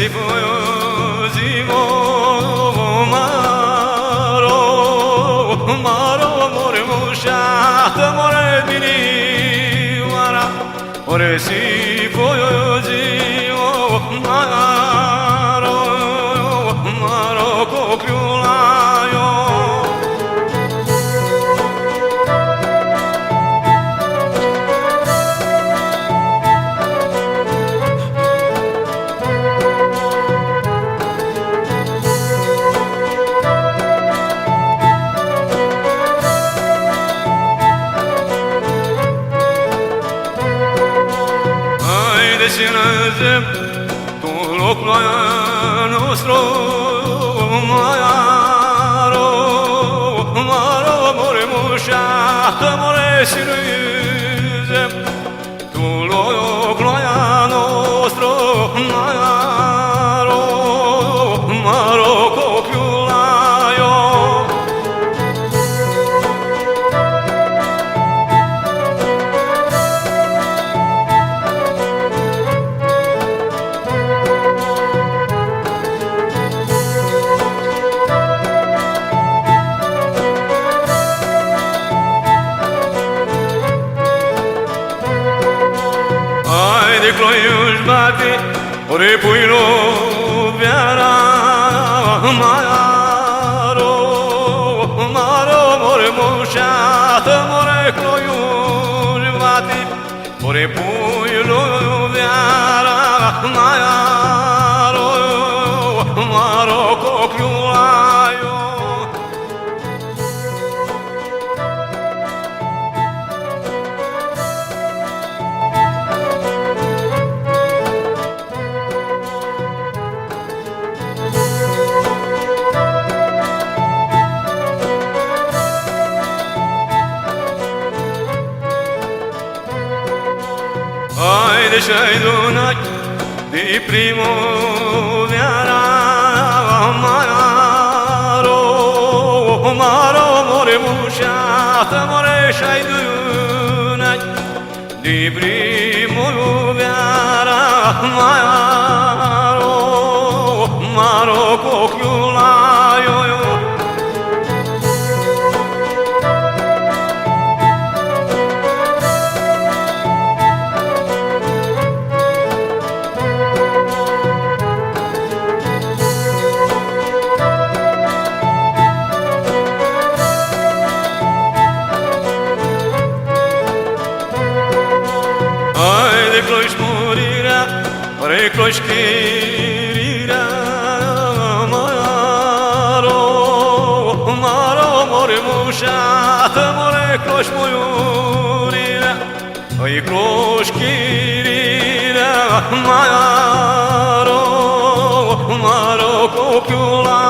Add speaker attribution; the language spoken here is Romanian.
Speaker 1: si zimo maro maro more musha more bini wara ore si zimo maro maro kokyulayo Desinezem tu locul nostru maiaro maro more musha more sinezem tu locul nostru maiaro maro kokyulayo de cloiuși bate, ori pui loviara maiaro, maro, more mușată, more cloiuși bate, ori pui loviara maiaro, maro, cochiulaio. Haide și-ai donat de primăvara maiaro, maro, more mușată, more și-ai donat de primăvara maiaro, maro, cochiulaio. Recloși murirea, recloși chirirea, maro, maro, more mușată, more cloși murirea, recloși chirirea, maro, maro, cochiula.